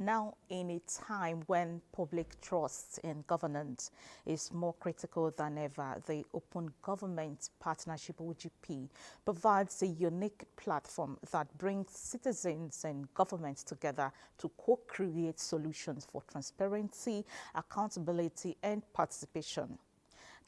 Now, in a time when public trust in governance is more critical than ever, the Open Government Partnership (OGP) provides a unique platform that brings citizens and governments together to co-create solutions for transparency, accountability, and participation.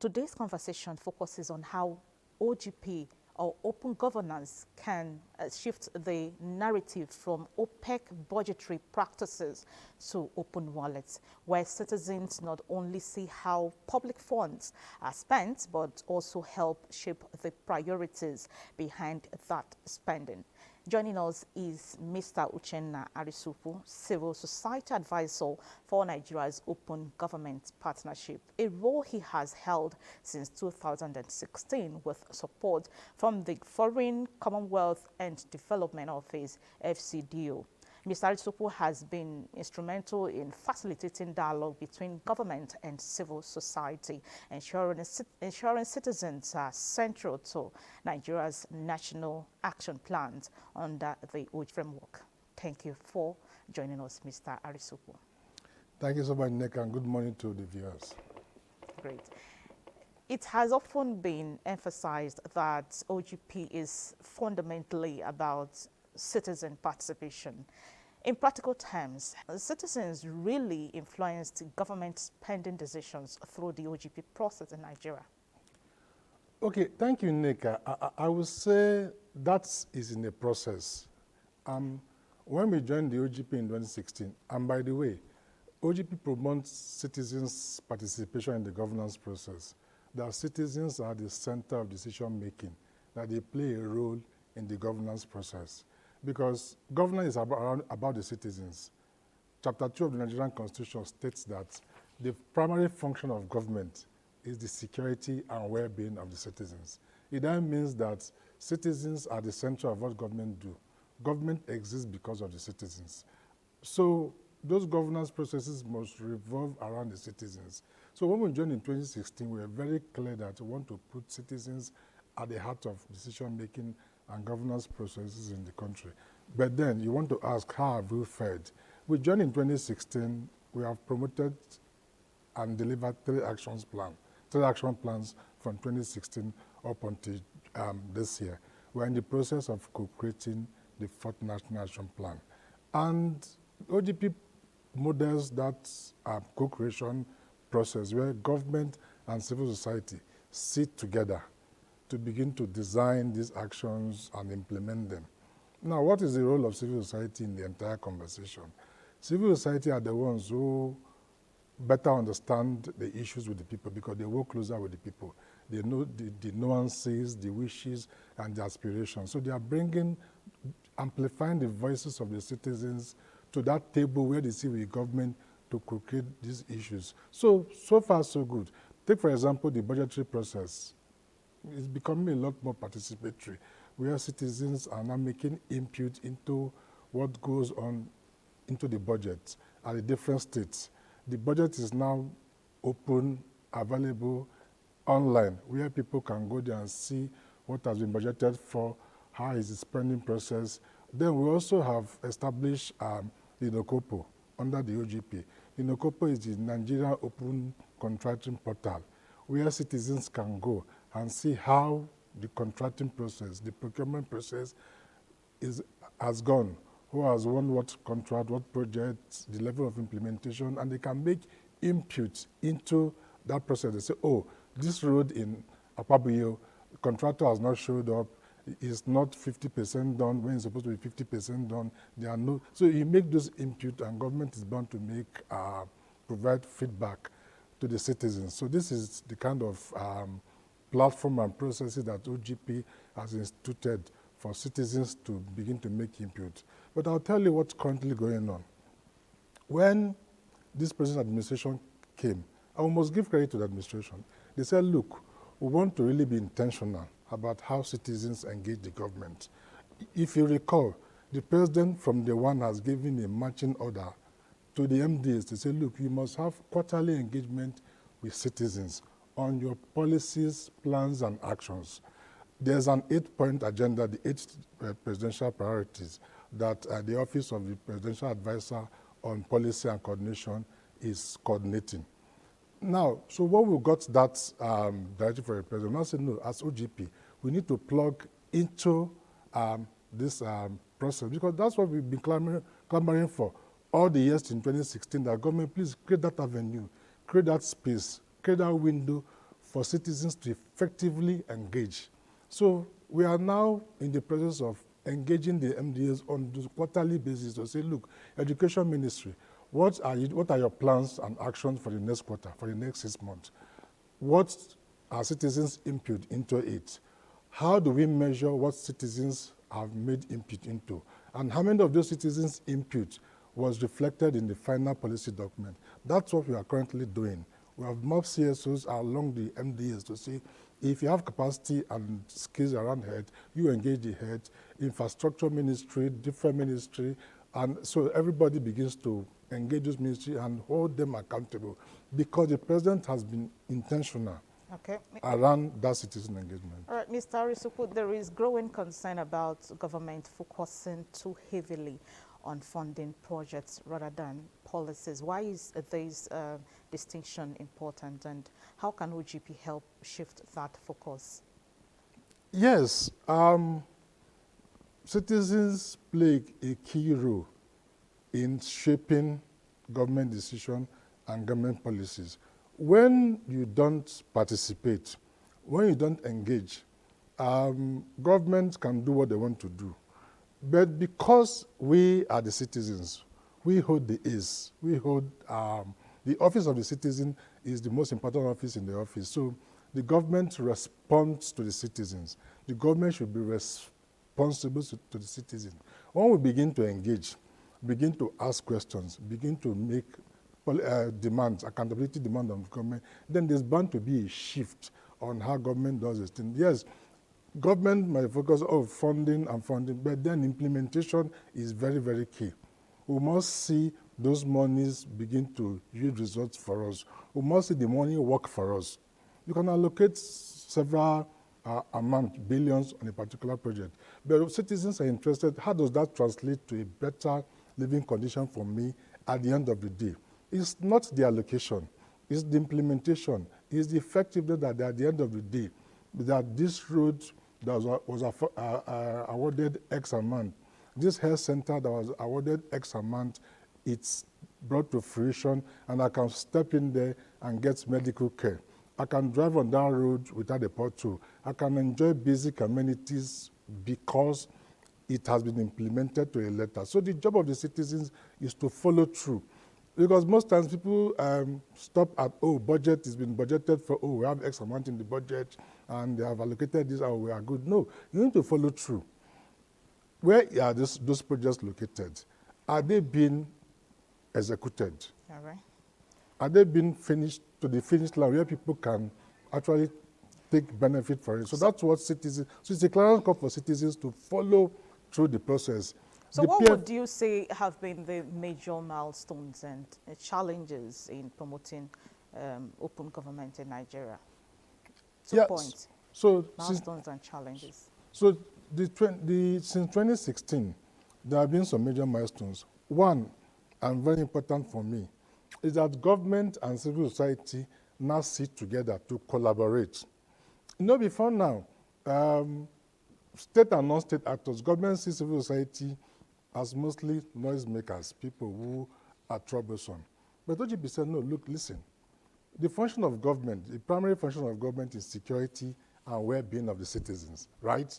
Today's conversation focuses on how OGP or open governance can shift the narrative from opaque budgetary practices to open wallets, where citizens not only see how public funds are spent, but also help shape the priorities behind that spending. Joining us is Mr. Uchenna Arisukwu, Civil Society Advisor for Nigeria's Open Government Partnership, a role he has held since 2016 with support from the Foreign, Commonwealth and Development Office, FCDO. Mr. Arisukwu has been instrumental in facilitating dialogue between government and civil society, ensuring citizens are central to Nigeria's national action plans under the OGP framework. Thank you for joining us, Mr. Arisukwu. Thank you so much, Nick, and good morning to the viewers. Great. It has often been emphasized that OGP is fundamentally about citizen participation. In practical terms, citizens really influenced government spending decisions through the OGP process in Nigeria. Okay, thank you, Nick. I would say that is in a process. When we joined the OGP in 2016, and by the way, OGP promotes citizens' participation in the governance process. That citizens are the center of decision making, that they play a role in the governance process. Because governance is about the citizens. Chapter 2 of the Nigerian Constitution states that the primary function of government is the security and well-being of the citizens. It then means that citizens are the center of what government do. Government exists because of the citizens. So those governance processes must revolve around the citizens. So when we joined in 2016, we were very clear that we want to put citizens at the heart of decision-making and governance processes in the country. But then you want to ask, how have we fared? We joined in 2016, we have promoted and delivered three action plans from 2016 up until this year. We're in the process of co-creating the fourth national action plan. And OGP models that co-creation process where government and civil society sit together to begin to design these actions and implement them. Now, what is the role of civil society in the entire conversation? Civil society are the ones who better understand the issues with the people because they work closer with the people. They know the nuances, the wishes, and the aspirations. So they are amplifying the voices of the citizens to that table where they see with government to co-create these issues. So far, so good. Take, for example, the budgetary process. It's becoming a lot more participatory, where citizens are now making input into what goes on into the budget at the different states. The budget is now open, available, online, where people can go there and see what has been budgeted for, how is the spending process. Then we also have established the NOCOPO under the OGP. The NOCOPO is the Nigerian Open Contracting Portal, where citizens can go and see how the contracting process, the procurement process has gone, who has won what contract, what project, the level of implementation, and they can make input into that process. They say, oh, this road in Abuja, the contractor has not showed up, it's not 50% done when it's supposed to be 50% done. There are no, so you make those input and government is bound to provide feedback to the citizens. So this is the kind of platform and processes that OGP has instituted for citizens to begin to make input. But I'll tell you what's currently going on. When this present administration came, I must give credit to the administration. They said, look, we want to really be intentional about how citizens engage the government. If you recall, the president from day one has given a marching order to the MDs to say, look, you must have quarterly engagement with citizens on your policies, plans, and actions. There's an 8-point agenda, the 8 presidential priorities that the Office of the Presidential Advisor on policy and coordination is coordinating. Now, so when we got that directive for the president, I said, no, as OGP, we need to plug into this process, because that's what we've been clamoring for all the years in 2016, that government, please create that avenue, create that space, create that window for citizens to effectively engage. So we are now in the process of engaging the MDAs on this quarterly basis to say, look, Education Ministry, what are your plans and actions for the next quarter, for the next 6 months? What are citizens' input into it? How do we measure what citizens have made input into? And how many of those citizens' input was reflected in the final policy document? That's what we are currently doing. We have mob CSOs along the MDAs to say, if you have capacity and skills around head, you engage the head, infrastructure ministry, different ministry, and so everybody begins to engage those ministry and hold them accountable, because the president has been intentional around that citizen engagement. All right, Mr. Arisukwu, there is growing concern about government focusing too heavily on funding projects rather than policies. Why is this distinction important, and how can OGP help shift that focus? Yes, citizens play a key role in shaping government decision and government policies. When you don't participate, when you don't engage, government can do what they want to do. But because we are the citizens, we hold the ace. We hold the office of the citizen is the most important office in the office. So the government responds to the citizens. The government should be responsible to the citizen. When we begin to engage, begin to ask questions, begin to make demands, accountability demand on government, then there's bound to be a shift on how government does this thing. Yes, government might focus on funding, but then implementation is very, very key. We must see those monies begin to yield results for us. We must see the money work for us. You can allocate several billions on a particular project, but if citizens are interested, how does that translate to a better living condition for me at the end of the day? It's not the allocation, it's the implementation, it's the effectiveness that at the end of the day, that this road that was awarded X amount, this health center that was awarded X amount, it's brought to fruition, and I can step in there and get medical care. I can drive on that road without a pothole. I can enjoy basic amenities because it has been implemented to a letter. So the job of the citizens is to follow through. Because most times people stop at, budget has been budgeted for, we have X amount in the budget, and they have allocated this, we are good. No, you need to follow through. Where are those projects located? Are they being executed? All right. Are they being finished to the finish line where people can actually take benefit for it? So that's what citizens, so it's a clarion call for citizens to follow through the process. So what would you say have been the major milestones and challenges in promoting open government in Nigeria? 2 points. So milestones and challenges. So since 2016, there have been some major milestones. One, and very important for me, is that government and civil society now sit together to collaborate. Before now, state and non-state actors, government sees civil society as mostly noisemakers, people who are troublesome. But OGP said, no, look, listen. The function of government, the primary function of government is security and well-being of the citizens, right?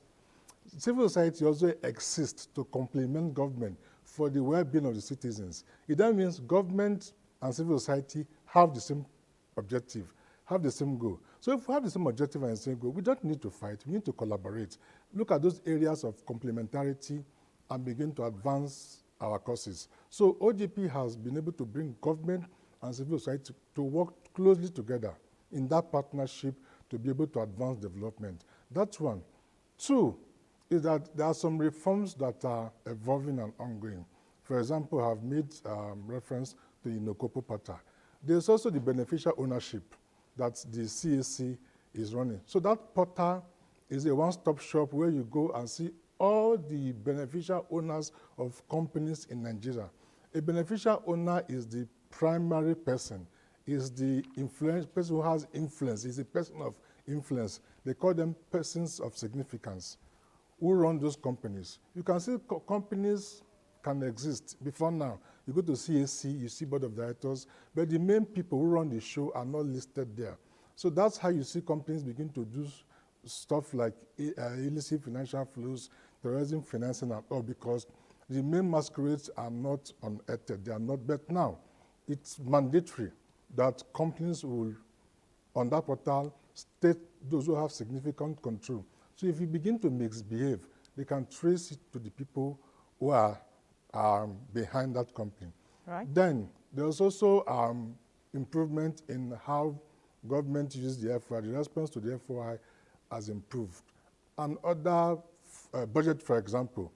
Civil society also exists to complement government for the well-being of the citizens. It then means government and civil society have the same objective, have the same goal. So if we have the same objective and the same goal, we don't need to fight, we need to collaborate. Look at those areas of complementarity and begin to advance our causes. So OGP has been able to bring government and civil society to work closely together in that partnership to be able to advance development. That's one. Two is that there are some reforms that are evolving and ongoing. For example, I have made reference to the Inokopo Pata. There's also the beneficial ownership that the CAC is running. So that portal is a one-stop shop where you go and see all the beneficial owners of companies in Nigeria. A beneficial owner is the primary person, is the person who has influence, is the person of influence. They call them persons of significance who run those companies. You can see companies can exist before now. You go to CAC, you see board of directors, but the main people who run the show are not listed there. So that's how you see companies begin to do stuff like illicit financial flows, terrorism financing and all, because the main masquerades are not unearthed, they are not, but now it's mandatory that companies will, on that portal, state those who have significant control. So if you begin to misbehave, they can trace it to the people who are behind that company. Right. Then there's also improvement in how government uses the FOI. The response to the FOI has improved. And other budget, for example,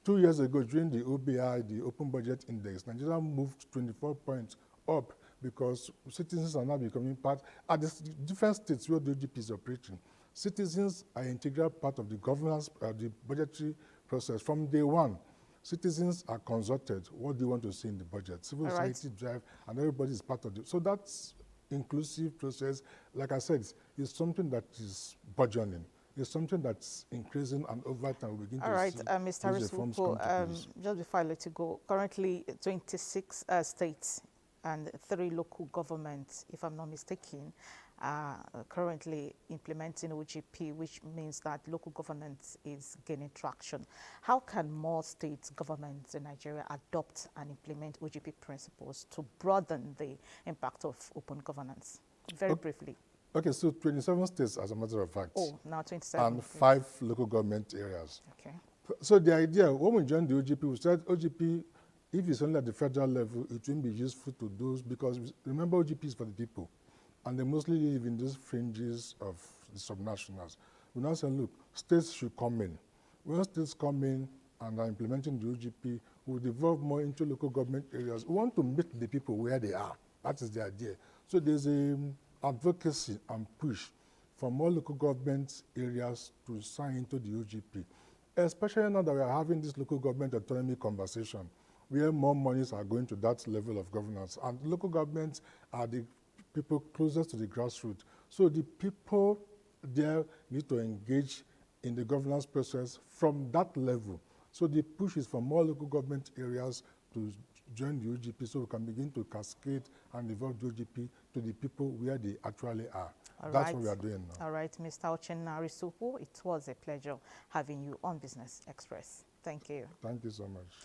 2 years ago during the OBI, the Open Budget Index, Nigeria moved 24 points up because citizens are now becoming part, at the different states where the OGP is operating. Citizens are an integral part of the governance, the budgetary process. From day one, citizens are consulted, what do you want to see in the budget? Civil society drive, and everybody is part of it. So that's inclusive process. Like I said, it's something that is burgeoning. It's something that's increasing, and over time we begin to see Mr. Arisukwu, just before I let you go, currently 26 states and 3 local governments, if I'm not mistaken, are currently implementing OGP, which means that local governance is gaining traction. How can more state governments in Nigeria adopt and implement OGP principles to broaden the impact of open governance? Very briefly. Okay, so 27 states, as a matter of fact. Oh, now 27. And 5 local government areas. Okay. So the idea, when we joined the OGP, we said OGP, if it's only at the federal level, it won't be useful to those, because remember, OGP is for the people, and they mostly live in those fringes of the subnationals. We now say, look, states should come in. When states come in and are implementing the OGP, we'll devolve more into local government areas. We want to meet the people where they are. That is the idea. So there's a advocacy and push for more local government areas to sign into the OGP, especially now that we are having this local government autonomy conversation, where more monies are going to that level of governance. And local governments are the people closest to the grassroots. So the people there need to engage in the governance process from that level. So the push is for more local government areas to join the OGP, so we can begin to cascade and evolve the OGP to the people where they actually are. That's what we are doing now. All right, Mr. Uchenna Arisukwu, it was a pleasure having you on Business Express. Thank you. Thank you so much.